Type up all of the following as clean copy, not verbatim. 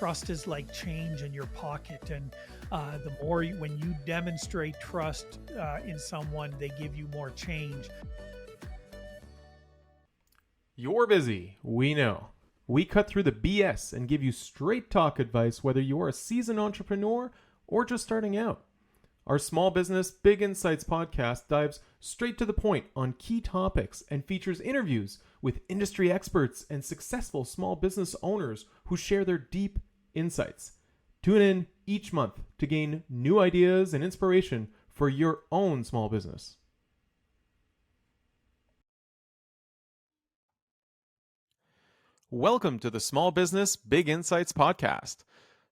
trust is like change in your pocket. And the more when you demonstrate trust in someone, they give you more change. You're busy, we know. We cut through the BS and give you straight talk advice whether you're a seasoned entrepreneur or just starting out. Our Small Business Big Insights podcast dives straight to the point on key topics and features interviews with industry experts and successful small business owners who share their deep insights. Tune in each month to gain new ideas and inspiration for your own small business. Welcome to the Small Business Big Insights podcast.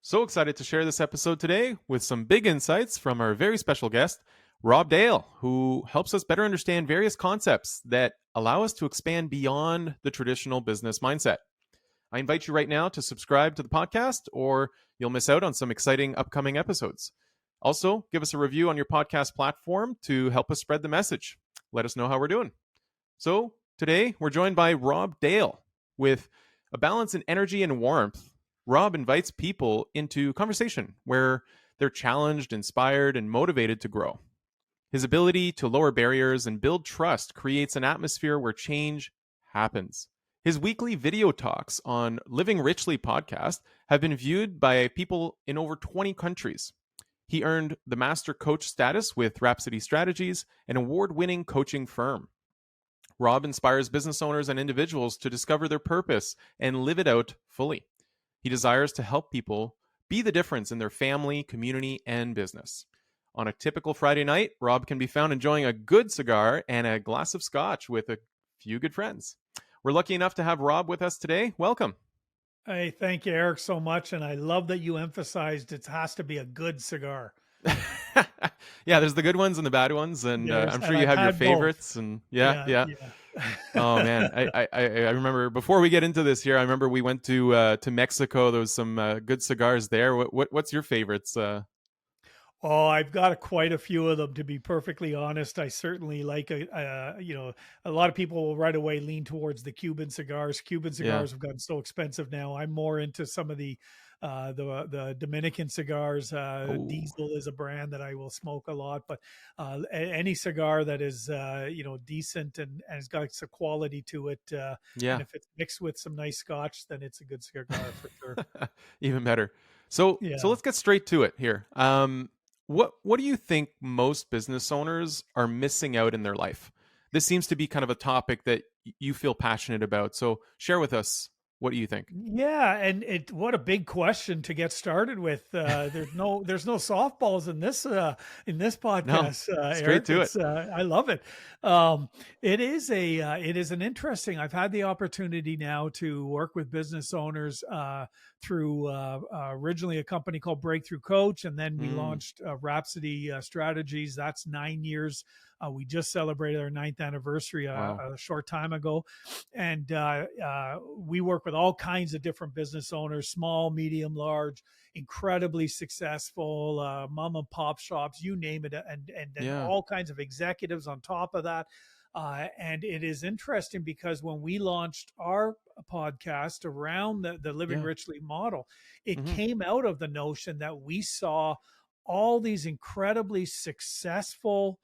So excited to share this episode today with some big insights from our very special guest, Rob Dale, who helps us better understand various concepts that allow us to expand beyond the traditional business mindset. I invite you right now to subscribe to the podcast, or you'll miss out on some exciting upcoming episodes. Also, give us a review on your podcast platform to help us spread the message. Let us know how we're doing. So today, we're joined by Rob Dale. With a balance in energy and warmth, Rob invites people into conversation where they're challenged, inspired, and motivated to grow. His ability to lower barriers and build trust creates an atmosphere where change happens. His weekly video talks on Living Richly podcast have been viewed by people in over 20 countries. He earned the master coach status with Rhapsody Strategies, an award-winning coaching firm. Rob inspires business owners and individuals to discover their purpose and live it out fully. He desires to help people be the difference in their family, community, and business. On a typical Friday night, Rob can be found enjoying a good cigar and a glass of Scotch with a few good friends. We're lucky enough to have Rob with us today. Welcome. Hey, thank you, Eric, so much. And I love that you emphasized it has to be a good cigar. Yeah, there's the good ones and the bad ones, and I'm sure you have your favorites. Both. And yeah. Oh man, I remember before we get into this here, I remember we went to Mexico. There was some good cigars there. What's your favorites? Oh, I've got quite a few of them, to be perfectly honest. I certainly like a lot of people will right away lean towards the Cuban cigars. Cuban cigars have gotten so expensive now. I'm more into some of the Dominican cigars. Diesel is a brand that I will smoke a lot, but any cigar that is decent and has got some quality to it. And if it's mixed with some nice Scotch, then it's a good cigar for sure. Even better. So let's get straight to it here. What do you think most business owners are missing out in their life? This seems to be kind of a topic that you feel passionate about. So share with us. What do you think? Yeah, and what a big question to get started with. There's no softballs in this podcast. No, straight Eric. to it. I love it. It is an interesting. I've had the opportunity now to work with business owners through originally a company called Breakthrough Coach, and then we launched Rhapsody Strategies. That's 9 years. We just celebrated our 9th anniversary a short time ago. And we work with all kinds of different business owners, small, medium, large, incredibly successful, mom and pop shops, you name it, and all kinds of executives on top of that. And it is interesting because when we launched our podcast around the Living Richly model, it came out of the notion that we saw all these incredibly successful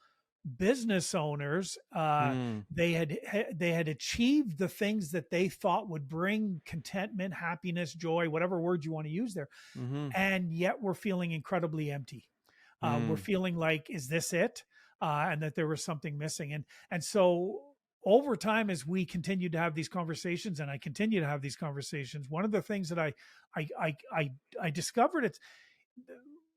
business owners. They had achieved the things that they thought would bring contentment, happiness, joy, whatever word you want to use there. And yet we're feeling incredibly empty. We're feeling like, is this it? And that there was something missing. And so over time, as we continue to have these conversations, and I continue to have these conversations, one of the things that I discovered, it's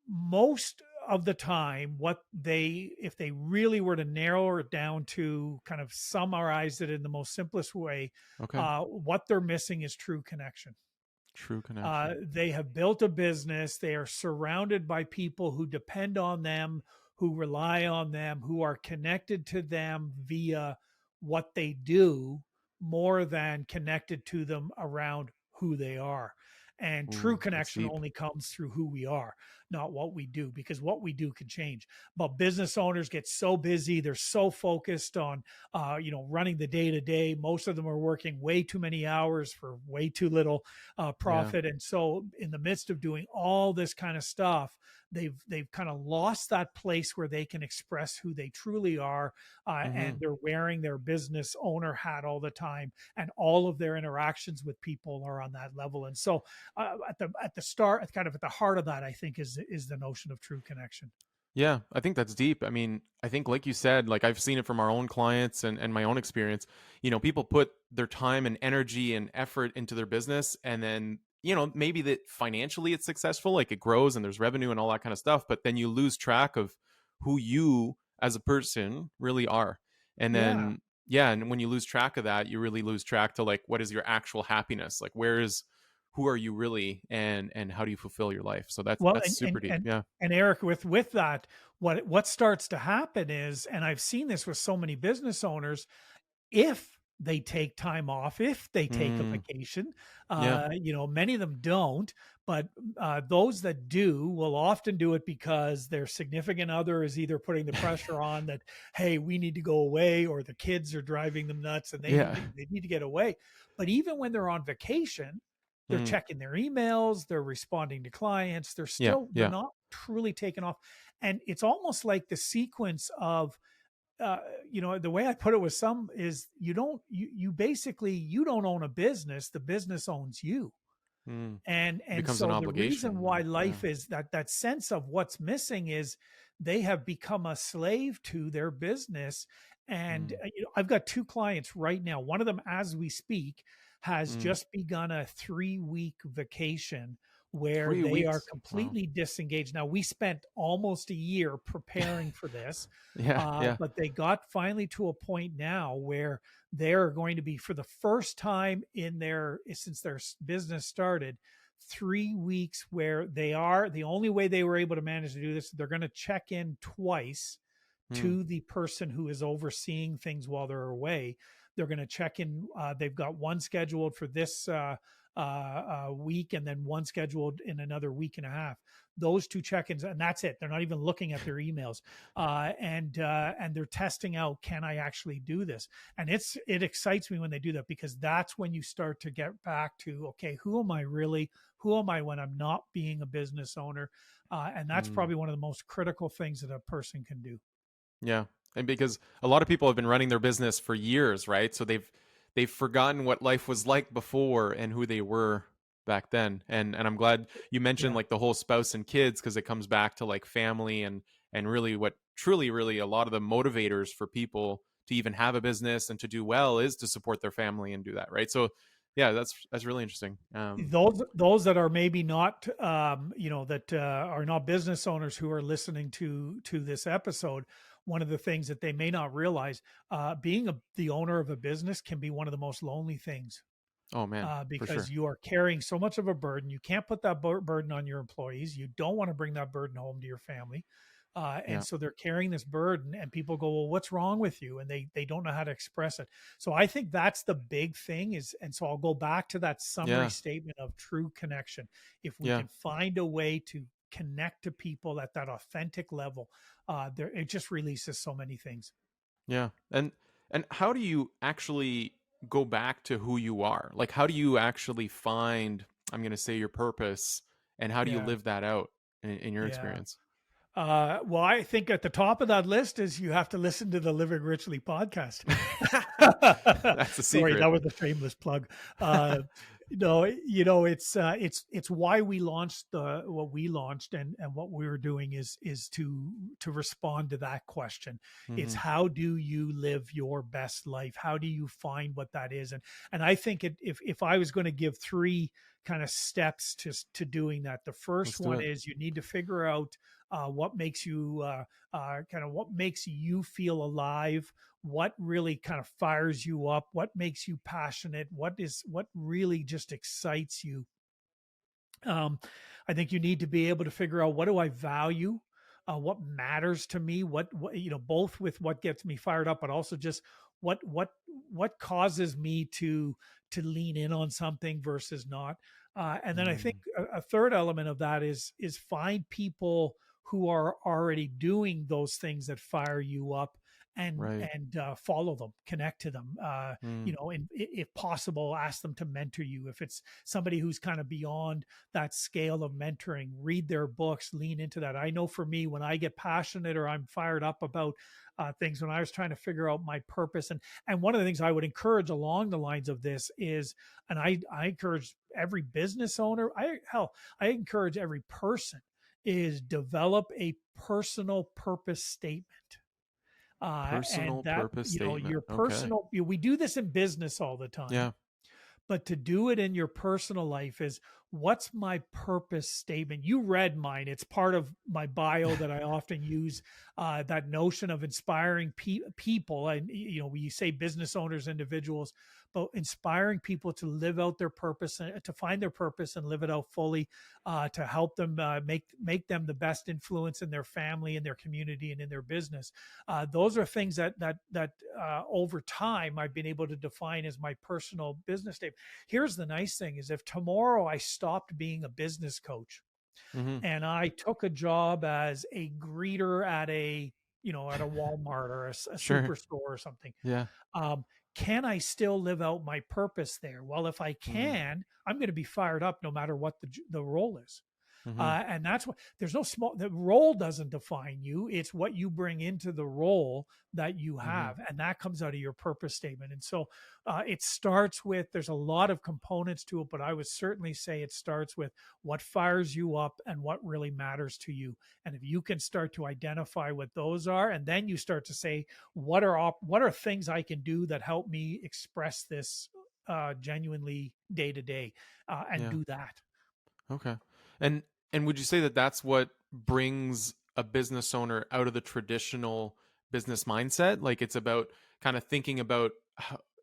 most of the time, if they really were to narrow it down to kind of summarize it in the most simplest way, what they're missing is true connection. True connection. They have built a business. They are surrounded by people who depend on them, who rely on them, who are connected to them via what they do more than connected to them around who they are. And true Ooh, that's connection deep. only comes through who we are, not what we do, because what we do can change. But business owners get so busy, they're so focused on running the day to day. Most of them are working way too many hours for way too little Yeah. profit. And so in the midst of doing all this kind of stuff, they've kind of lost that place where they can express who they truly are, Mm-hmm. and they're wearing their business owner hat all the time, and all of their interactions with people are on that level. And so at the start, kind of at the heart of that, I think is the notion of true connection. Yeah, I think that's deep. I mean, I think like you said, like I've seen it from our own clients and my own experience, people put their time and energy and effort into their business and then, maybe that financially it's successful, like it grows and there's revenue and all that kind of stuff, but then you lose track of who you as a person really are. And Yeah. then yeah, and when you lose track of that, you really lose track to like what is your actual happiness? Like who are you really and how do you fulfill your life? So that's Well, that's super deep. Yeah. and Eric, with that, what starts to happen is, and I've seen this with so many business owners, if they take time off, if they take a Mm, vacation, yeah. many of them don't, but those that do will often do it because their significant other is either putting the pressure on that, hey, we need to go away, or the kids are driving them nuts and Yeah. they need to get away. But even when they're on vacation, they're Mm, checking their emails, they're responding to clients, yeah. they're Yeah. not truly taken off. And it's almost like the sequence of the way I put it with some is, you basically, you don't own a business, the business owns you. Mm. And Becomes an so the reason obligation. why Yeah. life is that sense of what's missing is they have become a slave to their business. And Mm. I've got two clients right now. One of them, as we speak, has Mm. just begun a 3-week vacation where Three they are weeks. Wow. completely disengaged. Now, we spent almost a year preparing for this, Yeah. Yeah. but they got finally to a point now where they're going to be, for the first time in their since their business started, 3 weeks where they are, the only way they were able to manage to do this, they're going to check in twice Mm. to the person who is overseeing things while they're away. They're going to check in. They've got one scheduled for this week, and then one scheduled in another week and a half. Those two check-ins, and that's it. They're not even looking at their emails, and they're testing out, can I actually do this? And it excites me when they do that, because that's when you start to get back to, okay, who am I really? Who am I when I'm not being a business owner? And that's Mm. probably one of the most critical things that a person can do. Yeah. And because a lot of people have been running their business for years, right? So they've forgotten what life was like before and who they were back then. And I'm glad you mentioned Yeah. like the whole spouse and kids because it comes back to like family and really what truly really a lot of the motivators for people to even have a business and to do well is to support their family and do that, right? So yeah, that's really interesting. Those that are maybe not that are not business owners who are listening to this episode, one of the things that they may not realize, being the owner of a business can be one of the most lonely things, Oh man, for because sure. you are carrying so much of a burden. You can't put that burden on your employees. You don't want to bring that burden home to your family. And Yeah. so they're carrying this burden, and people go, well, what's wrong with you? And they don't know how to express it. So I think that's the big thing is, and so I'll go back to that summary Yeah. statement of true connection. If we Yeah. can find a way to connect to people at that authentic level, there, it just releases so many things. Yeah. And how do you actually go back to who you are? Like how do you actually find, I'm going to say, your purpose, and how do you Yeah. live that out in your Yeah. experience? Well, I think at the top of that list is you have to listen to the Living Richly podcast. That's the Sorry, that secret. was a shameless plug. No, it's why we launched what we launched, and what we were doing is to respond to that question. It's, Hmm. how do you live your best life? How do you find what that is? And I think if I was going to give three kind of steps to doing that, the Let's first do one it. is you need to figure out what makes you kind of what makes you feel alive, what really kind of fires you up, what makes you passionate, what really just excites you. um, I think you need to be able to figure out, what do I value, what matters to me, what both with what gets me fired up, but also just what causes me to lean in on something versus not. And then I think Mm, a third element of that is find people who are already doing those things that fire you up, right. and follow them, connect to them. Mm, And if possible, ask them to mentor you. If it's somebody who's kind of beyond that scale of mentoring, read their books, lean into that. I know for me, when I get passionate or I'm fired up about things, when I was trying to figure out my purpose, and one of the things I would encourage along the lines of this is, and I encourage every business owner, I encourage every person, is develop a personal purpose statement. And personal that, purpose statement. your Okay. personal, we do this in business all the time, Yeah. but to do it in your personal life is, what's my purpose statement? You read mine. It's part of my bio that I often use, that notion of inspiring people. And, we say business owners, individuals, but inspiring people to live out their purpose, to find their purpose and live it out fully, to help them, make them the best influence in their family, in their community, and in their business. Those are things that over time I've been able to define as my personal business statement. Here's the nice thing is, if tomorrow I stopped being a business coach Mm-hmm. and I took a job as a greeter at a Walmart or a Sure. superstore or something, Yeah. um, can I still live out my purpose there? Well, if I Mm, can, I'm going to be fired up no matter what the role is. mm-hmm. And that's what, there's no small, the role doesn't define you. It's what you bring into the role that you Mm-hmm. have. And that comes out of your purpose statement. And so it starts with, there's a lot of components to it, but I would certainly say it starts with what fires you up and what really matters to you. And if you can start to identify what those are, and then you start to say, what are things I can do that help me express this genuinely day to day, and Yeah. do that. Okay. And and would you say that that's what brings a business owner out of the traditional business mindset? Like it's about kind of thinking about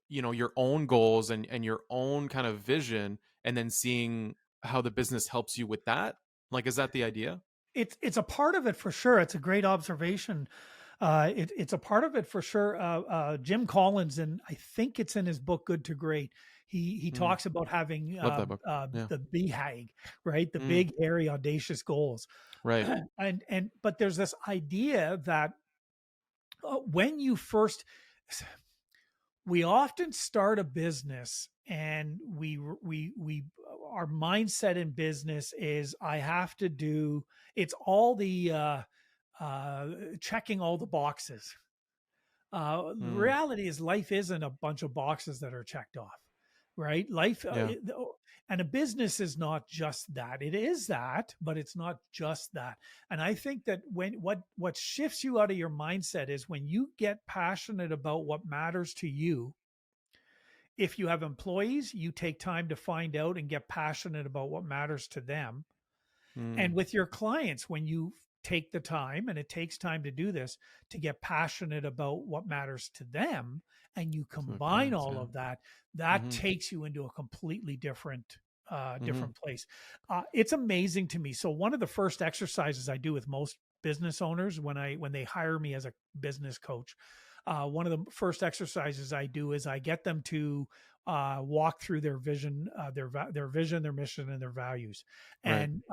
your own goals and your own kind of vision and then seeing how the business helps you with that? Like is that the idea? It's a part of it for sure. It's a great observation. It's a part of it for sure. Jim Collins, and I think it's in his book Good to Great. He Mm, talks about having love that book. Yeah. the BHAG, right? The Mm, big, hairy, audacious goals. right. And but there's this idea that when you first, we often start a business, and we our mindset in business is, I have to do, it's all the checking all the boxes. The Mm, reality is, life isn't a bunch of boxes that are checked off, right? Life, yeah. and a business is not just that. It is that, but it's not just that. And I think that what shifts you out of your mindset is when you get passionate about what matters to you. If you have employees, you take time to find out and get passionate about what matters to them. And Mm, with your clients, when you take the time, and it takes time to do this, to get passionate about what matters to them, and you to the combine clients, all yeah. of that, that Mm-hmm. takes you into a completely Mm-hmm. different place. It's amazing to me. So one of the first exercises I do with most business owners when they hire me as a business coach, one of the first exercises I do is I get them to walk through their vision, their vision, their mission, and their values. Right. And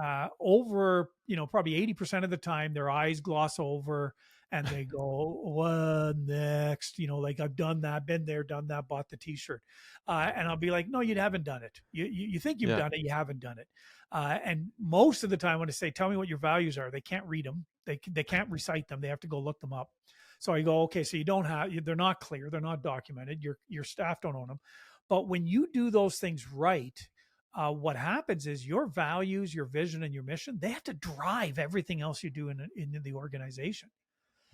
over, probably 80% of the time, their eyes gloss over, and they go, "What next?" Like, I've done that, been there, done that, bought the T-shirt, and I'll be like, "No, you haven't done it. You think you've Yeah. done it, you haven't done it." And most of the time, when I say, "Tell me what your values are," they can't read them. They can't recite them. They have to go look them up. So I go, okay, so you don't have, they're not clear, they're not documented. Your staff don't own them. But when you do those things right, what happens is your values, your vision, and your mission, they have to drive everything else you do in the organization.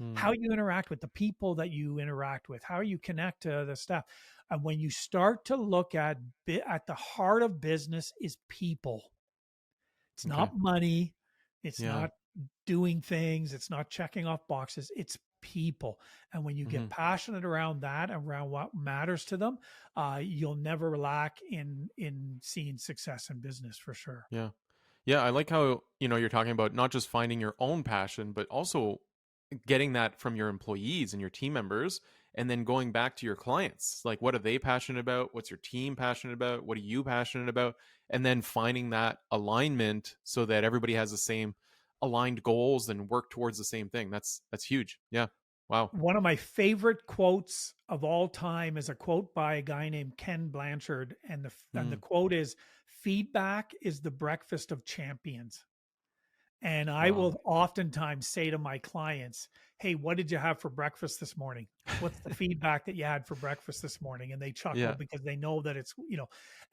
Mm, How you interact with the people that you interact with, how you connect to the staff. And when you start to look at the heart of business is people. It's okay. not money. It's Yeah. not doing things. It's not checking off boxes. It's people. And when you Mm-hmm. get passionate around that, around what matters to them, you'll never lack in seeing success in business for sure. Yeah. Yeah, I like how, you're talking about not just finding your own passion, but also getting that from your employees and your team members and then going back to your clients, like what are they passionate about, what's your team passionate about, what are you passionate about, and then finding that alignment so that everybody has the same aligned goals and work towards the same thing. That's huge. Yeah. Wow. One of my favorite quotes of all time is a quote by a guy named Ken Blanchard, and the Mm, quote is, "Feedback is the breakfast of champions." And I wow. will oftentimes say to my clients, "Hey, what did you have for breakfast this morning? What's the feedback that you had for breakfast this morning?" And they chuckle Yeah. because they know that it's,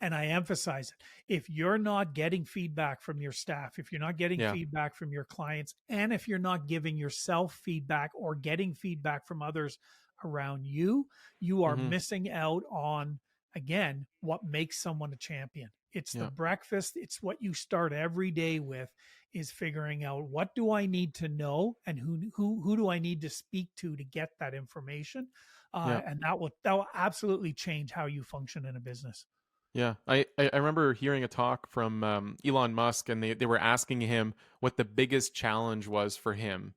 and I emphasize it. If you're not getting feedback from your staff, if you're not getting Yeah. feedback from your clients, and if you're not giving yourself feedback or getting feedback from others around you, you are Hmm. missing out on, again, what makes someone a champion. It's the Yeah. breakfast. It's what you start every day with, is figuring out, what do I need to know, and who do I need to speak to get that information, Yeah. and that will absolutely change how you function in a business. Yeah, I remember hearing a talk from Elon Musk, and they were asking him what the biggest challenge was for him.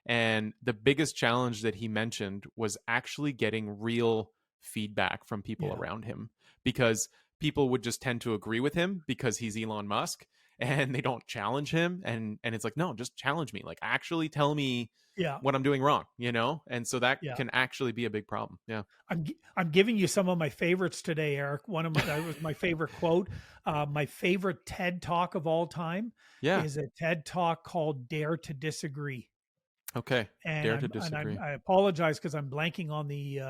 And the biggest challenge that he mentioned was actually getting real feedback from people Yeah, around him, because people would just tend to agree with him because he's Elon Musk, and they don't challenge him. And it's like, no, just challenge me. Like, actually tell me yeah, what I'm doing wrong, you know? And so that yeah. can actually be a big problem. Yeah. I'm giving you some of my favorites today, Eric. One of my that was my favorite quote. My favorite TED talk of all time Yeah. is a TED talk called "Dare to Disagree." Okay. And Dare to disagree. I apologize because I'm blanking on the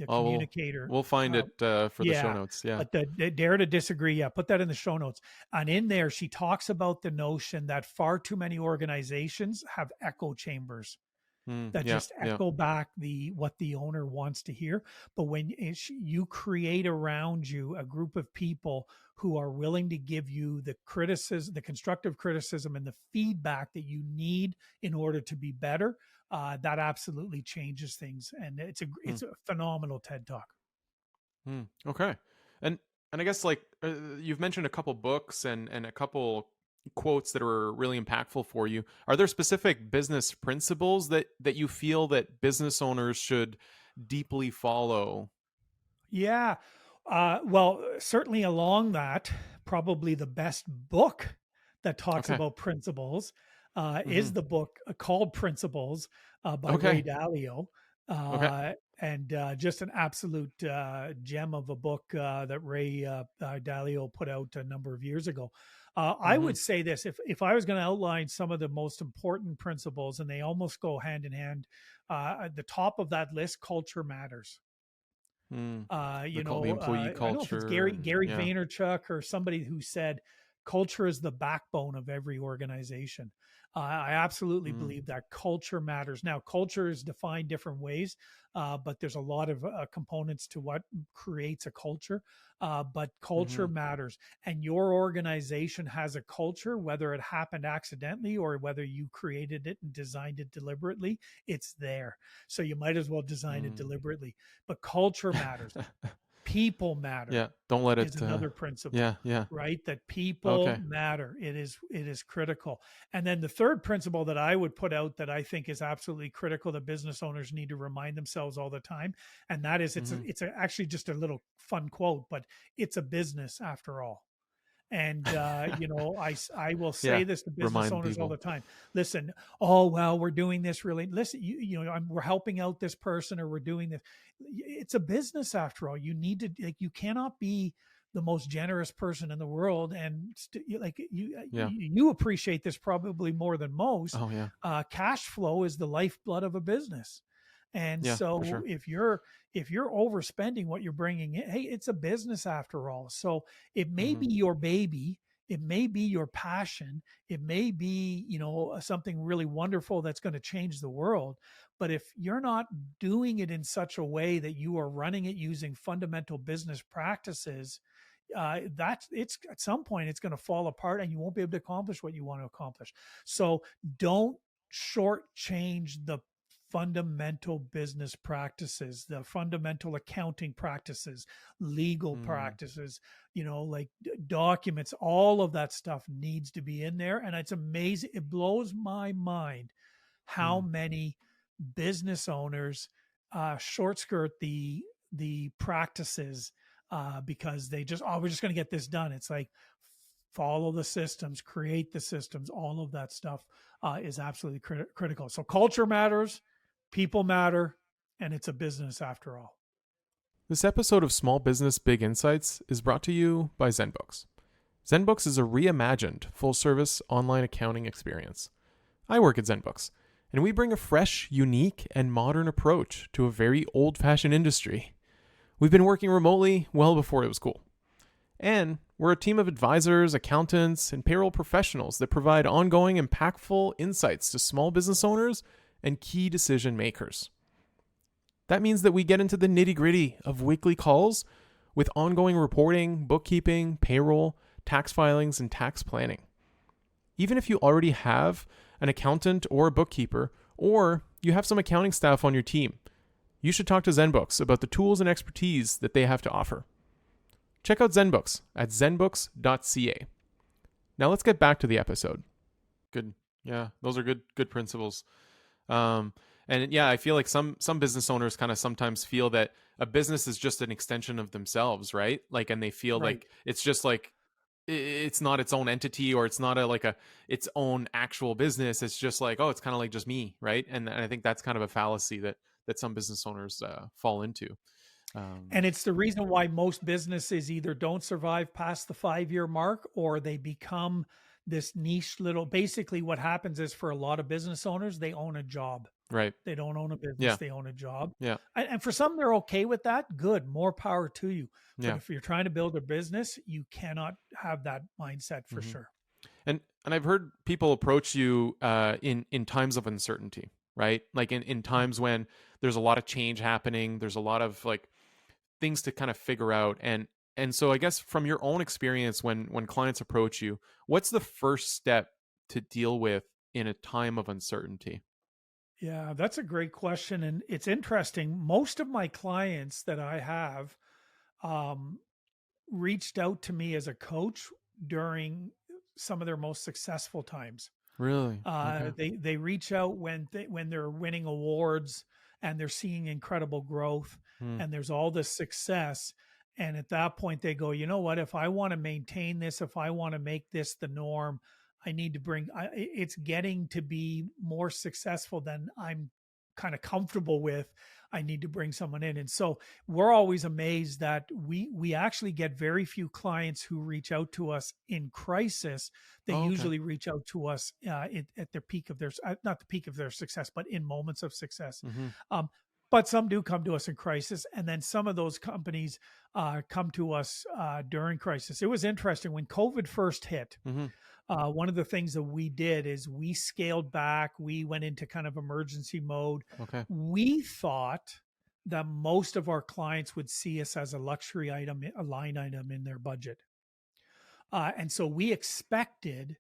Oh, communicator. we'll find Uh, it for the show yeah, notes. Yeah. but the dare to disagree. Yeah, put that in the show notes. And in there, she talks about the notion that far too many organizations have echo chambers Mm, that yeah. just Yeah. echo back what the owner wants to hear. But when you create around you a group of people who are willing to give you the criticism, the constructive criticism, and the feedback that you need in order to be better, that absolutely changes things. And Mm, it's a phenomenal TED talk. okay. And I guess, like, you've mentioned a couple books and a couple quotes that were really impactful for you. Are there specific business principles that you feel that business owners should deeply follow? Yeah. Well, certainly along that, probably the best book that talks Okay. about principles Hmm. is the book called Principles by Ray Okay. Dalio. Okay. And just an absolute gem of a book that Ray Dalio put out a number of years ago. I Hmm. would say this: if I was going to outline some of the most important principles, and they almost go hand in hand, at the top of that list, culture matters. Mm. The employee I don't know if it's culture, Gary and yeah. Vaynerchuk or somebody who said culture is the backbone of every organization. I absolutely Mm. believe that culture matters. Now, culture is defined different ways, but there's a lot of components to what creates a culture. But culture Hmm. matters, and your organization has a culture, whether it happened accidentally or whether you created it and designed it deliberately. It's there, so you might as well design it Mm. deliberately. But culture matters. People matter Yeah. Don't let is it. another principle, Yeah. Yeah. right? That people Okay. matter. It is critical. And then the third principle that I would put out that I think is absolutely critical that business owners need to remind themselves all the time, and that is, Hmm. actually just a little fun quote, but it's a business after all. And I will say Yeah. this to business Remind owners all people. the time. Listen, oh well, we're doing this really. Listen, we're helping out this person, or we're doing this. It's a business after all. You need to, like, you cannot be the most generous person in the world, and Yeah. you appreciate this probably more than most. Oh yeah. Cash flow is the lifeblood of a business, and Yeah. For so sure. if you're overspending what you're bringing in, hey, it's a business after all. So it may Hmm. be your baby, it may be your passion, it may be, something really wonderful that's going to change the world. But if you're not doing it in such a way that you are running it using fundamental business practices, that's it's at some point it's going to fall apart and you won't be able to accomplish what you want to accomplish. So don't shortchange the fundamental business practices, the fundamental accounting practices, legal Mm. practices, like documents, all of that stuff needs to be in there. And it's amazing. It blows my mind how Mm. many business owners short skirt the practices because they just, oh, we're just going to get this done. It's like follow the systems, create the systems, all of that stuff is absolutely critical. So culture matters, people matter, and it's a business after all. This episode of Small Business Big Insights is brought to you by Zenbooks. Zenbooks is a reimagined, full-service online accounting experience. I work at Zenbooks, and we bring a fresh, unique, and modern approach to a very old-fashioned industry. We've been working remotely well before it was cool. And we're a team of advisors, accountants, and payroll professionals that provide ongoing, impactful insights to small business owners and key decision makers. That means that we get into the nitty-gritty of weekly calls with ongoing reporting, bookkeeping, payroll, tax filings, and tax planning. Even if you already have an accountant or a bookkeeper, or you have some accounting staff on your team, you should talk to Zenbooks about the tools and expertise that they have to offer. Check out Zenbooks at Zenbooks.ca. Now let's get back to the episode. Good. Yeah, those are good principles. And yeah, I feel like some business owners kind of sometimes feel that a business is just an extension of themselves, right? Like, and they feel Right. like it's just like it's not its own entity, or it's not its own actual business. It's just like, oh, it's kind of like just me, right? And I think that's kind of a fallacy that some business owners fall into. And it's the reason why most businesses either don't survive past the 5-year mark, or they become this niche little. Basically, what happens is for a lot of business owners, they own a job. Right. They don't own a business, Yeah. they own a job. Yeah. And for some, they're okay with that. Good, more power to you. But Yeah. if you're trying to build a business, you cannot have that mindset for sure. And I've heard people approach you in times of uncertainty, right? Like in times when there's a lot of change happening, there's a lot of like things to kind of figure out. And so I guess from your own experience, when clients approach you, what's the first step to deal with in a time of uncertainty? Yeah, that's a great question. And it's interesting. Most of my clients that I have um, reached out to me as a coach during some of their most successful times. Really? Okay. They reach out when they're winning awards and they're seeing incredible growth and there's all this success. And at that point, they go, you know what? If I want to maintain this, if I want to make this the norm, I need to it's getting to be more successful than I'm kind of comfortable with. I need to bring someone in. And so we're always amazed that we actually get very few clients who reach out to us in crisis. They Oh, okay. usually reach out to us at their peak of their, not the peak of their success, but in moments of success. But some do come to us in crisis. And then some of those companies come to us during crisis. It was interesting when COVID first hit. One of the things that we did is we scaled back. We went into kind of emergency mode. Okay. We thought that most of our clients would see us as a luxury item, a line item in their budget. And so we expected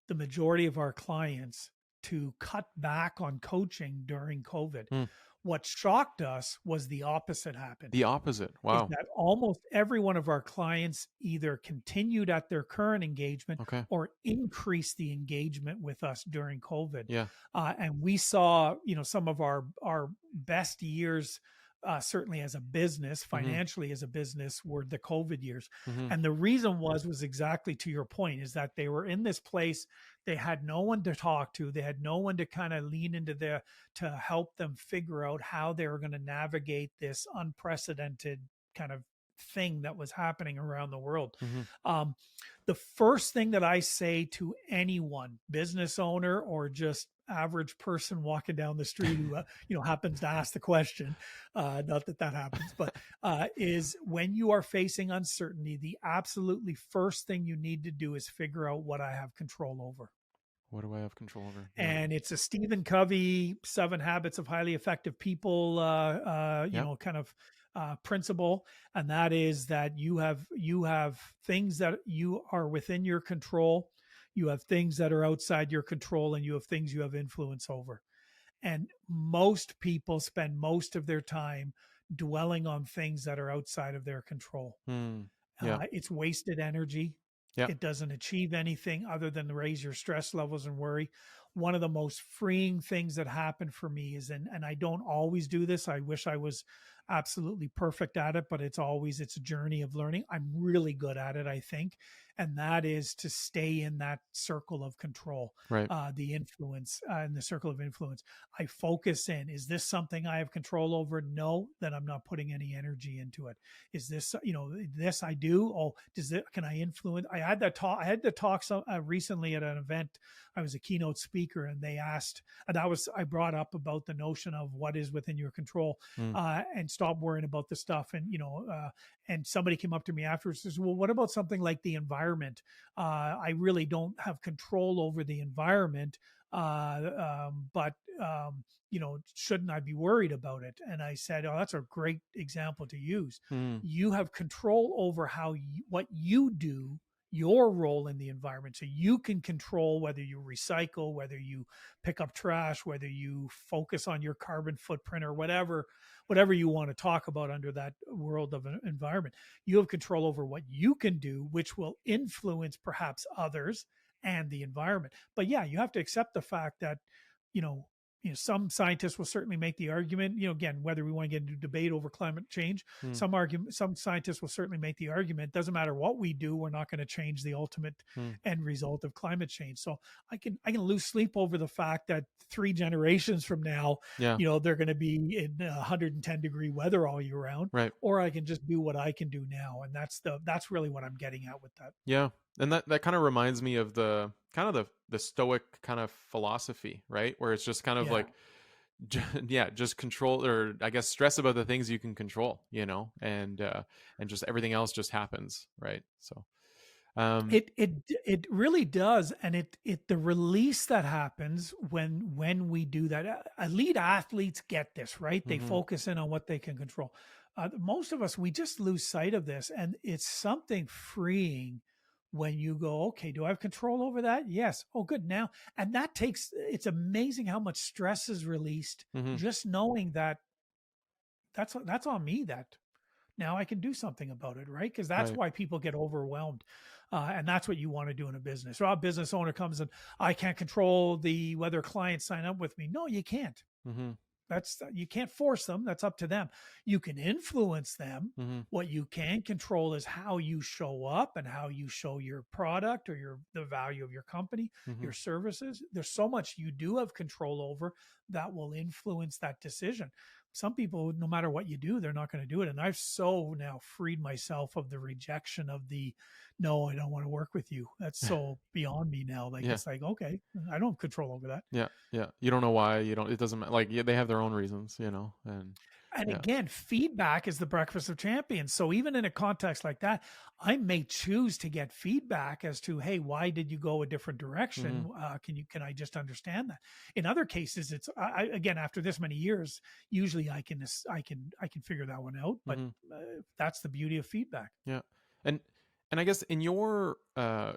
the majority of our clients to cut back on coaching during COVID. What shocked us was the opposite happened. The opposite. Wow. Is that almost every one of our clients either continued at their current engagement or increased the engagement with us during COVID. Yeah. And we saw, some of our best years, certainly as a business, financially as a business, were the COVID years. And the reason was exactly to your point, is that they were in this place. They had no one to talk to. They had no one to kind of lean into to help them figure out how they were going to navigate this unprecedented kind of thing that was happening around the world. The first thing that I say to anyone, business owner or just average person walking down the street who happens to ask the question, not that happens, but is when you are facing uncertainty, the absolutely first thing you need to do is figure out what I have control over. What do I have control over? Yeah. And it's a Stephen Covey 7 Habits of Highly Effective People, kind of principle, and that is that you have things that you are within your control, you have things that are outside your control, and you have things you have influence over. And most people spend most of their time dwelling on things that are outside of their control. It's wasted energy. It doesn't achieve anything other than raise your stress levels and worry. one of the most freeing things that happened for me is, and I don't always do this. I wish I was absolutely perfect at it, but it's a journey of learning. I'm really good at it, I think. And that is to stay in that circle of control, Right. the influence, in the circle of influence. I focus in, is this something I have control over? No, then I'm not putting any energy into it. Is this, this I do? Oh, can I influence? I had the talk recently at an event. I was a keynote speaker, and they asked, and I brought up about the notion of what is within your control, Mm. and stop worrying about the stuff. And, and somebody came up to me afterwards and says, well, what about something like the environment? I really don't have control over the environment, but shouldn't I be worried about it? And I said, oh, that's a great example to use. Mm. You have control over what you do, your role in the environment. So you can control whether you recycle, whether you pick up trash, whether you focus on your carbon footprint, or whatever you want to talk about under that world of an environment. You have control over what you can do, which will influence perhaps others and the environment. But yeah, you have to accept the fact that, some scientists will certainly make the argument, again, whether we want to get into debate over climate change, Mm. some scientists will certainly make the argument, doesn't matter what we do, we're not going to change the ultimate Mm. end result of climate change. So I can lose sleep over the fact that 3 generations from now, Yeah. they're going to be in 110-degree weather all year round, Right. or I can just do what I can do now. And that's really what I'm getting at with that. Yeah. And that kind of reminds me of the stoic kind of philosophy, right? Where it's just kind of Yeah. like, yeah, just control, or I guess stress about the things you can control, and just everything else just happens, right? So It really does. And the release that happens when we do that, elite athletes get this, right? They Mhm. focus in on what they can control. Most of us, we just lose sight of this, and it's something freeing when you go, okay, do I have control over that? Yes. Oh, good. Now, and it's amazing how much stress is released Mhm. just knowing that that's on me, that now I can do something about it, right? Because that's Right. why people get overwhelmed. And that's what you want to do in a business. Or a business owner comes and, I can't control whether clients sign up with me. No, you can't. Mhm. You can't force them. That's up to them. You can influence them. Mhm. What you can control is how you show up and how you show your product, or the value of your company, your Mhm. services. There's so much you do have control over that will influence that decision. Some people, no matter what you do, they're not going to do it. And I've so now freed myself of the rejection of no, I don't want to work with you. That's so beyond me now. Like, Yeah. it's like, okay, I don't have control over that. Yeah. Yeah. You don't know why. It doesn't matter. Like, yeah, they have their own reasons, and And yeah. again, feedback is the breakfast of champions. So even in a context like that, I may choose to get feedback as to, hey, why did you go a different direction? Mhm. Can I just understand that? In other cases, it's again, after this many years, usually I can figure that one out. But Mhm. that's the beauty of feedback. Yeah. And I guess in your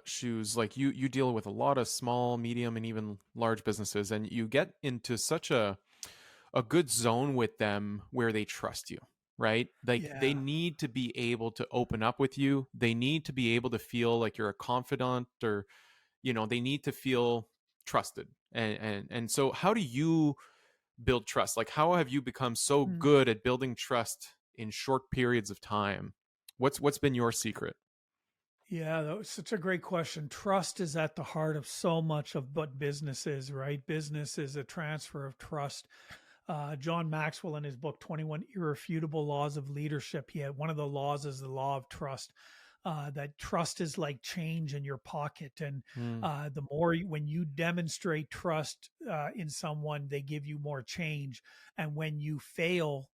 shoes, like you deal with a lot of small, medium, and even large businesses, and you get into such a good zone with them where they trust you, right? Like they Yeah. need to be able to open up with you. They need to be able to feel like you're a confidant, or they need to feel trusted. And so how do you build trust? Like, how have you become so Hmm. good at building trust in short periods of time? What's been your secret? Yeah, that was such a great question. Trust is at the heart of so much of what business is, right? Business is a transfer of trust. John Maxwell, in his book 21 Irrefutable Laws of Leadership, he had one of the laws is the law of trust. That trust is like change in your pocket, and Mm. the more when you demonstrate trust in someone, they give you more change. And when you fail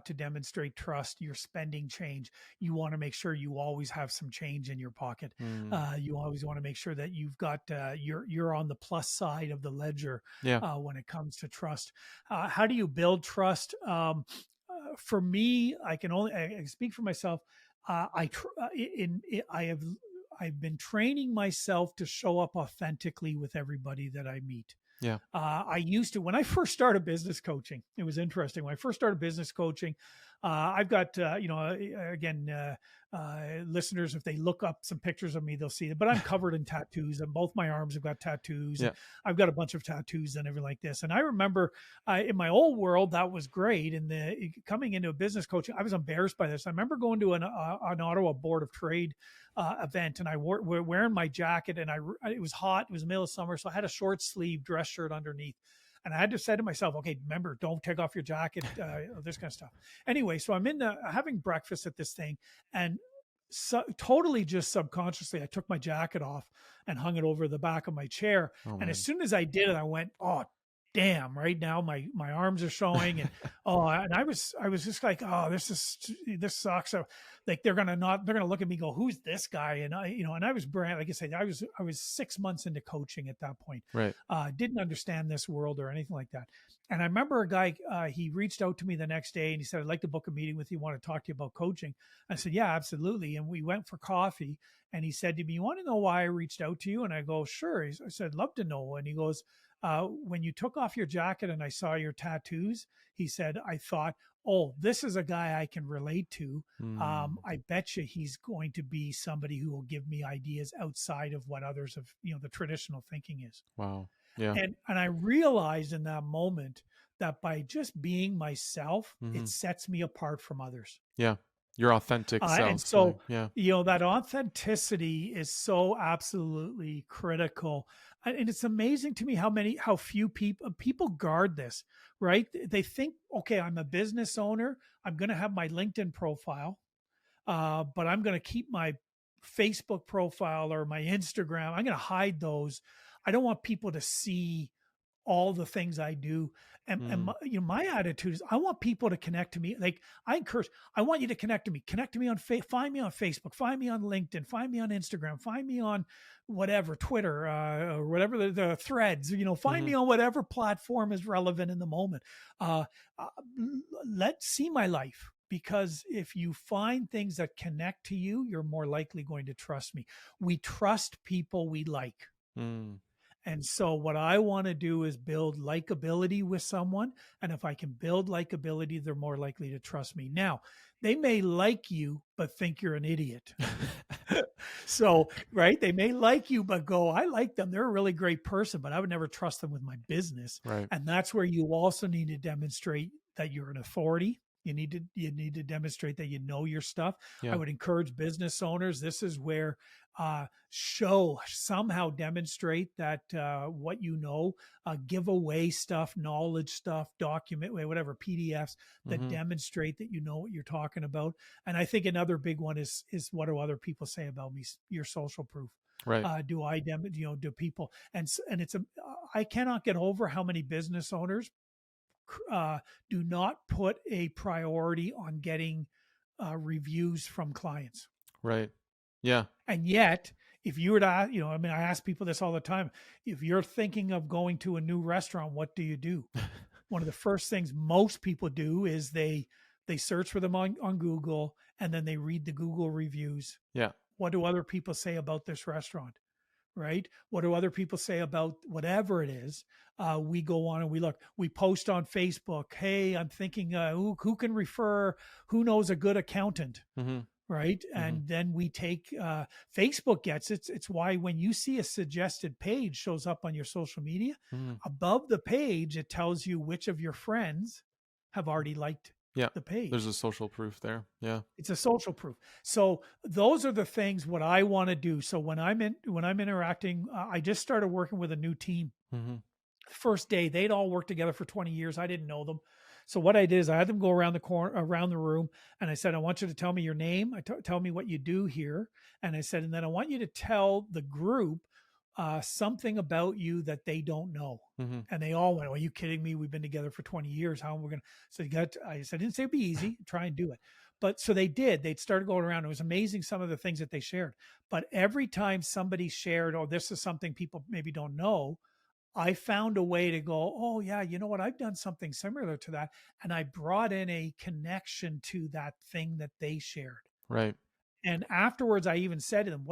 to demonstrate trust, you're spending change. You want to make sure you always have some change in your pocket. Mm. You always want to make sure that you've got you're on the plus side of the ledger Yeah. when it comes to trust. How do you build trust? For me, I can speak for myself. I've been training myself to show up authentically with everybody that I meet. Yeah. I used to, when I first started business coaching, it was interesting. When I first started business coaching, I've got, again, listeners, if they look up some pictures of me, they'll see it. But I'm covered in tattoos, and both my arms have got tattoos, and Yeah. I've got a bunch of tattoos and everything like this. And I remember in my old world, that was great. And coming into a business coaching, I was embarrassed by this. I remember going to an Ottawa Board of Trade event, and I were wearing my jacket, and it was hot. It was the middle of summer, so I had a short sleeve dress shirt underneath. And I had to say to myself, okay, remember, don't take off your jacket, this kind of stuff. Anyway, so I'm having breakfast at this thing, and totally just subconsciously, I took my jacket off and hung it over the back of my chair. Oh And as man. soon as I did it, I went, oh, damn, right now my arms are showing. And I was just like, oh, this sucks. So like they're gonna look at me and go, who's this guy? And and I was brand, like I said, I was 6 months into coaching at that point. Right. Didn't understand this world or anything like that. And I remember a guy, he reached out to me the next day and he said, I'd like to book a meeting with you. Want to talk to you about coaching? I said, yeah, absolutely. And we went for coffee, and he said to me, you want to know why I reached out to you? And I go, sure. I said, love to know. And he goes, when you took off your jacket and I saw your tattoos, he said, I thought, oh, this is a guy I can relate to. Mm. I bet you he's going to be somebody who will give me ideas outside of what others have, the traditional thinking is. Wow. Yeah. And I realized in that moment that by just being myself, Hmm. it sets me apart from others. Yeah. Your authentic And self. so, Yeah. that authenticity is so absolutely critical. And it's amazing to me how few people guard this, right? They think, okay, I'm a business owner. I'm going to have my LinkedIn profile, but I'm going to keep my Facebook profile or my Instagram. I'm going to hide those. I don't want people to see all the things I do. And Mm. my attitude is I want people to connect to me. Like I want you to connect to me. Connect to me find me on Facebook, find me on LinkedIn, find me on Instagram, find me on whatever, Twitter, or whatever the threads, find Hmm. me on whatever platform is relevant in the moment. Uh, uh, let's see my life. Because if you find things that connect to you, you're more likely going to trust me. We trust people we like. Mm. And so what I want to do is build likability with someone. And if I can build likability, they're more likely to trust me. Now, they may like you, but think you're an idiot. So, right. They may like you, but go, I like them. They're a really great person, but I would never trust them with my business. Right. And that's where you also need to demonstrate that you're an authority. You need to demonstrate that you know your stuff. I Yeah. would encourage business owners. This is where somehow demonstrate that what you know, give away stuff, knowledge stuff, document, whatever PDFs that Hmm. demonstrate that you know what you're talking about. And I think another big one is what do other people say about me? Your social proof. Right. Do people, and I cannot get over how many business owners do not put a priority on getting reviews from clients. Right. Yeah. And yet, if you were to, I ask people this all the time. If you're thinking of going to a new restaurant, what do you do? One of the first things most people do is they search for them on Google, and then they read the Google reviews. Yeah. What do other people say about this restaurant? Right? What do other people say about whatever it is? We go on and we look. We post on Facebook. Hey, I'm thinking, who can refer? Who knows a good accountant? Hmm. Right? Hmm. And then we take Facebook gets it's why when you see a suggested page shows up on your social media, Hmm. above the page it tells you which of your friends have already liked Yeah. the There's page. a social proof there. Yeah. It's a social proof. So those are the things what I want to do. So when I'm interacting, I just started working with a new team. Hmm. First day, they'd all worked together for 20 years. I didn't know them. So what I did is I had them go around the corner, around the room, and I said, I want you to tell me your name. Tell me what you do here. And I said, and then I want you to tell the group something about you that they don't know. Hmm. And they all went, are you kidding me? We've been together for 20 years. How are we going to, so I said, I didn't say it'd be easy, try and do it. But so they did, they'd started going around. It was amazing. Some of the things that they shared, but every time somebody shared, oh, this is something people maybe don't know, I found a way to go, oh, yeah, you know what? I've done something similar to that. And I brought in a connection to that thing that they shared. Right. And afterwards, I even said to them,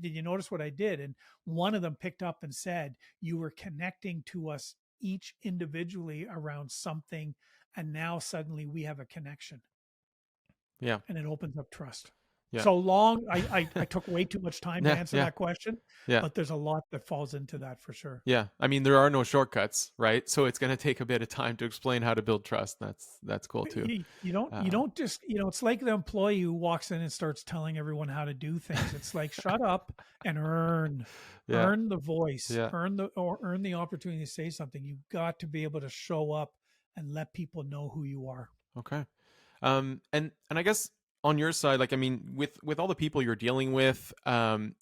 did you notice what I did? And one of them picked up and said, you were connecting to us each individually around something. And now suddenly we have a connection. Yeah. and it opens up trust. Yeah. So long, I took way too much time to Yeah. answer Yeah. that question, Yeah. but there's a lot that falls into that for sure. Yeah. I mean, there are no shortcuts, right? So it's going to take a bit of time to explain how to build trust. That's cool too. You Uh, don't just, it's like the employee who walks in and starts telling everyone how to do things. It's like, shut up and yeah. earn the voice, Yeah. earn the opportunity to say something. You've got to be able to show up and let people know who you are. Okay. And I guess on your side, like, I mean, with all the people you're dealing with, I'm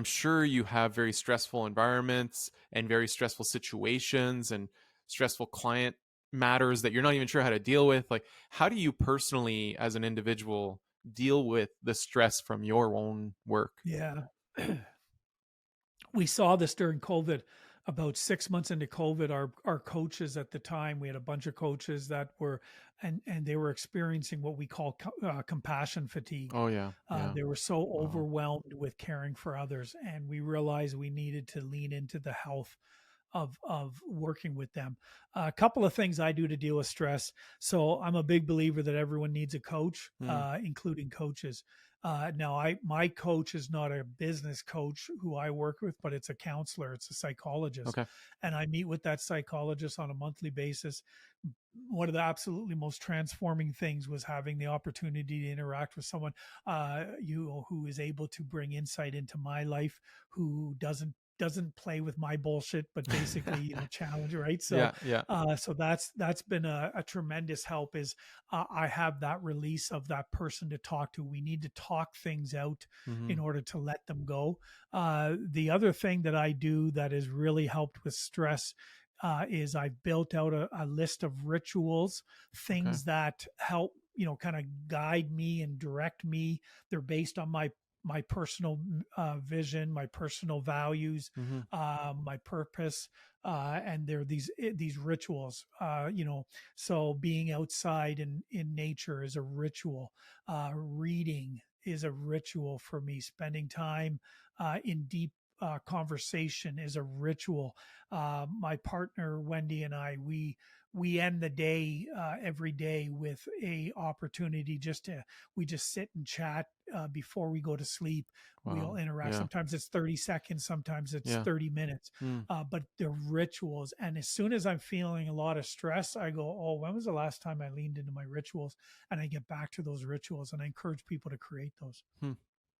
sure you have very stressful environments and very stressful situations and stressful client matters that you're not even sure how to deal with. Like, how do you personally, as an individual, deal with the stress from your own work? Yeah. We saw this during COVID. About 6 months into COVID, our coaches at the time, we had a bunch of coaches that were, and they were experiencing what we call compassion fatigue. Oh yeah, yeah. They were so Wow. overwhelmed with caring for others, and we realized we needed to lean into the health of working with them. A couple of things I do to deal with stress. So I'm a big believer that everyone needs a coach, Mm, including coaches. Now, my coach is not a business coach who I work with, but it's a counselor, it's a psychologist, okay. and I meet with that psychologist on a monthly basis. One of the absolutely most transforming things was having the opportunity to interact with someone, who is able to bring insight into my life, who doesn't play with my bullshit, but basically, challenge, right? So, Yeah, yeah. so that's been a tremendous help. Is I have that release of that person to talk to. We need to talk things out in Hmm. order to let them go. The other thing that I do that has really helped with stress is I've built out a list of rituals, Okay. things that help, kind of guide me and direct me. They're based on my personal vision, my personal values, Hmm. my purpose, and they're these rituals. So being outside in nature is a ritual. Reading is a ritual for me. Spending time in deep conversation is a ritual. My partner Wendy and we end the day every day with a opportunity we just sit and chat before we go to sleep. We'll Wow. interact. Yeah. Sometimes it's 30 seconds, sometimes it's Yeah. 30 minutes. Mm. But they're rituals. And as soon as I'm feeling a lot of stress, I go, oh, when was the last time I leaned into my rituals? And I get back to those rituals, and I encourage people to create those. Hmm.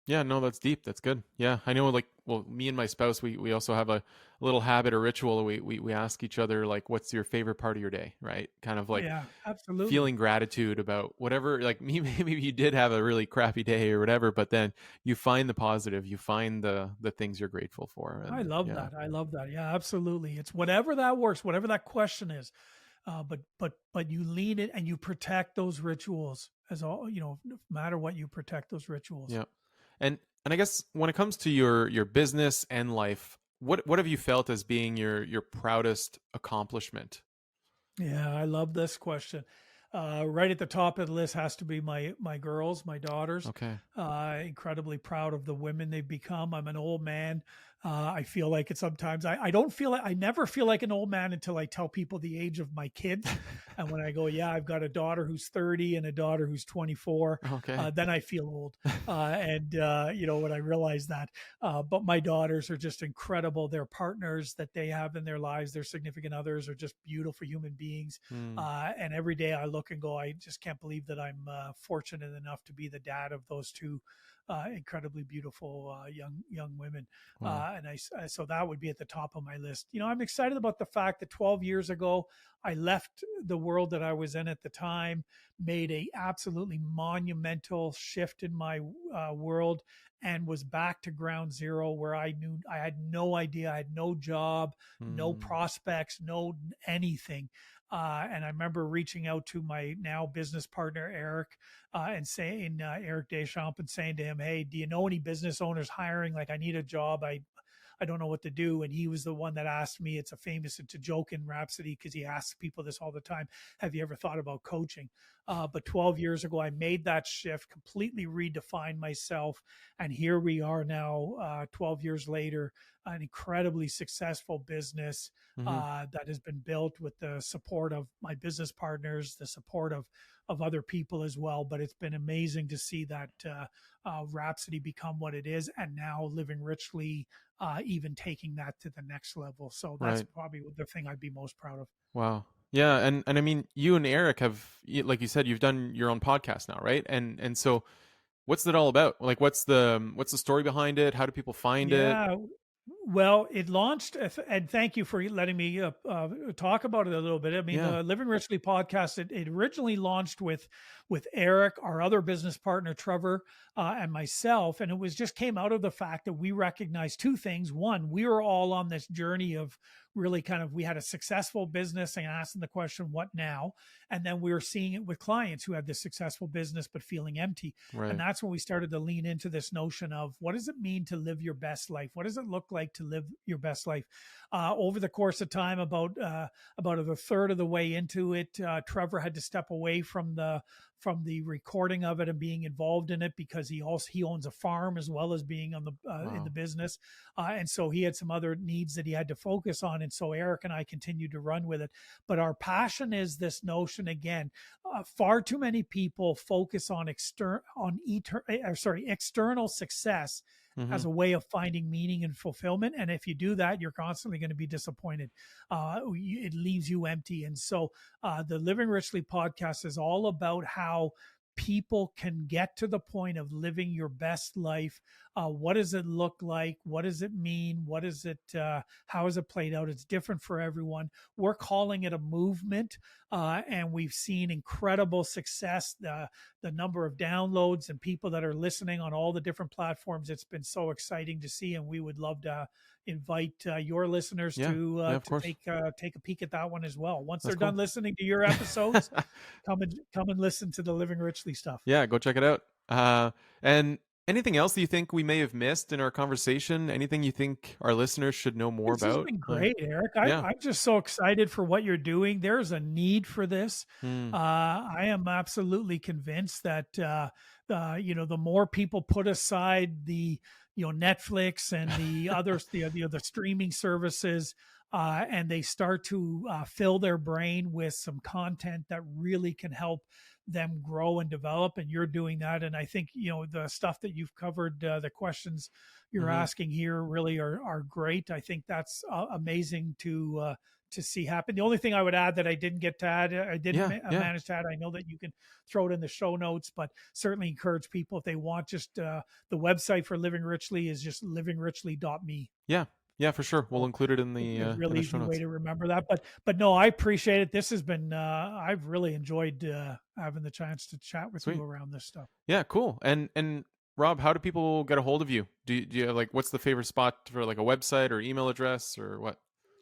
Yeah, no, that's deep. That's good. Yeah, I know. Like, well, me and my spouse, we also have a little habit or ritual. We ask each other like, "What's your favorite part of your day?" Right? Kind of like Yeah, absolutely. feeling gratitude about whatever. Like me, maybe you did have a really crappy day or whatever, but then you find the positive. You find the things you're grateful for, I and love yeah, that. I love that. Yeah, absolutely. It's whatever that works, whatever that question is. But you lean it and you protect those rituals as all, no matter what, you protect those rituals. yeah. And I guess when it comes to your business and life, what have you felt as being your proudest accomplishment? Yeah, I love this question. Right at the top of the list has to be my girls, my daughters. Okay. Incredibly proud of the women they've become. I'm an old man. I feel like it sometimes. I don't feel like I never feel like an old man until I tell people the age of my kids. And when I go, yeah, I've got a daughter who's 30 and a daughter who's 24, Okay. then I feel old. When I realize that. But my daughters are just incredible. Their partners that they have in their lives, their significant others, are just beautiful human beings. Hmm. And every day I look and go, I just can't believe that I'm fortunate enough to be the dad of those two incredibly beautiful young women. Wow. So that would be at the top of my list. I'm excited about the fact that 12 years ago I left the world that I was in at the time, made a absolutely monumental shift in my world, and was back to ground zero where I knew I had no idea, I had no job, no Hmm. prospects, no anything. And I remember reaching out to my now business partner, Eric, and saying, Eric Deschamps, and saying to him, hey, do you know any business owners hiring? Like, I need a job. I don't know what to do. And he was the one that asked me, it's a joke in Rhapsody because he asks people this all the time. Have you ever thought about coaching? But 12 years ago, I made that shift, completely redefined myself. And here we are now, 12 years later, an incredibly successful business Hmm. that has been built with the support of my business partners, the support of of other people as well. But it's been amazing to see that Rhapsody become what it is, and now Living Richly even taking that to the next level. So that's Right. probably the thing I'd be most proud of. Wow. Yeah, and I mean, you and Eric have, like you said, you've done your own podcast now, right? And so, what's it all about? Like, what's the story behind it? How do people find it? Yeah. Well, it launched, and thank you for letting me talk about it a little bit. I mean, Yeah. the Living Richly podcast, it originally launched with Eric, our other business partner, Trevor, and myself. And it was just came out of the fact that we recognized two things. One, we were all on this journey of really we had a successful business and asking the question, what now? And then we were seeing it with clients who had this successful business but feeling empty. And Right. that's when we started to lean into this notion of what does it mean to live your best life? What does it look like to live your best life? Over the course of time, about a third of the way into it, Trevor had to step away from the recording of it and being involved in it because he owns a farm as well as being on the in the Wow. business, and so he had some other needs that he had to focus on. And so Eric and I continued to run with it. But our passion is this notion again. Far too many people focus on external success Mm-hmm. as a way of finding meaning and fulfillment. And if you do that, you're constantly going to be disappointed. It leaves you empty. And so the Living Richly podcast is all about how people can get to the point of living your best life. What does it look like? What does it mean? What is it? How is it played out? It's different for everyone. We're calling it a movement, and we've seen incredible success. The number of downloads and people that are listening on all the different platforms. It's been so exciting to see, and we would love to invite your listeners Yeah. Yeah, of to course. take a peek at that one as well. Once That's they're cool. done listening to your episodes, come and listen to the Living Richly stuff. Yeah, go check it out. And anything else that you think we may have missed in our conversation? Anything you think our listeners should know more This has about? been great, Eric. Yeah. I'm just so excited for what you're doing. There's a need for this. Mm, I am absolutely convinced that the more people put aside the Netflix and the others, the streaming services, and they start to fill their brain with some content that really can help them grow and develop. And you're doing that. And I think the stuff that you've covered, the questions you're mhm. asking here really are great. I think that's amazing to see happen. The only thing I would add that I didn't get to add, I didn't Yeah, yeah, manage to add. I know that you can throw it in the show notes, but certainly encourage people if they want. Just the website for Living Richly is just livingrichlly.me. yeah, yeah, for sure. We'll So include it it's a in real the show easy way notes. to remember that. But no, I appreciate it. This has been I've really enjoyed having the chance to chat with Sweet. you around this stuff. Yeah, cool. And Rob, how do people get a hold of you? Do you have, like, what's the favorite spot for, like, a website or email address or what?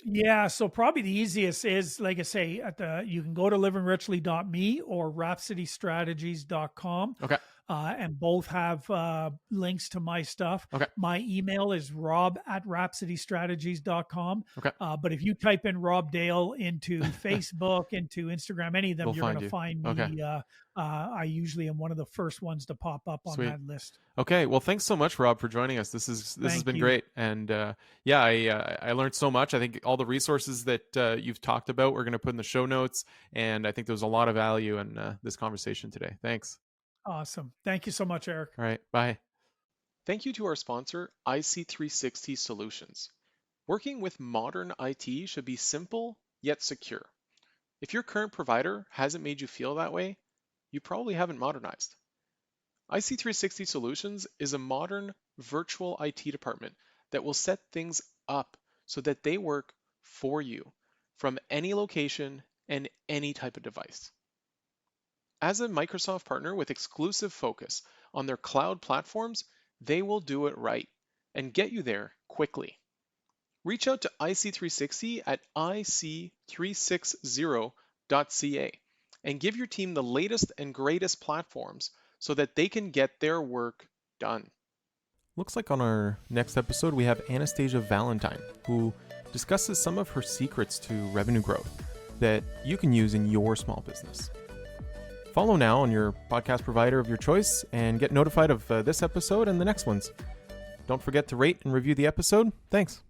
Yeah, so probably the easiest is, like I say, you can go to livingrichlly.me or rhapsodystrategies.com. Okay. And both have links to my stuff. Okay. My email is rob@rhapsodystrategies.com. Okay. But if you type in Rob Dale into Facebook, into Instagram, any of them, We'll you're find going to you. find me. Okay. I usually am one of the first ones to pop up on Sweet. that list. Okay. Well, thanks so much, Rob, for joining us. This has Thank been you. great. And yeah, I learned so much. I think all the resources that you've talked about, we're going to put in the show notes. And I think there was a lot of value in this conversation today. Thanks. Awesome. Thank you so much, Eric. All right. Bye. Thank you to our sponsor, IC360 Solutions. Working with modern IT should be simple yet secure. If your current provider hasn't made you feel that way, you probably haven't modernized. IC360 Solutions is a modern virtual IT department that will set things up so that they work for you from any location and any type of device. As a Microsoft partner with exclusive focus on their cloud platforms, they will do it right and get you there quickly. Reach out to IC360 at ic360.ca and give your team the latest and greatest platforms so that they can get their work done. Looks like on our next episode, we have Anastasia Valentine, who discusses some of her secrets to revenue growth that you can use in your small business. Follow now on your podcast provider of your choice and get notified of this episode and the next ones. Don't forget to rate and review the episode. Thanks.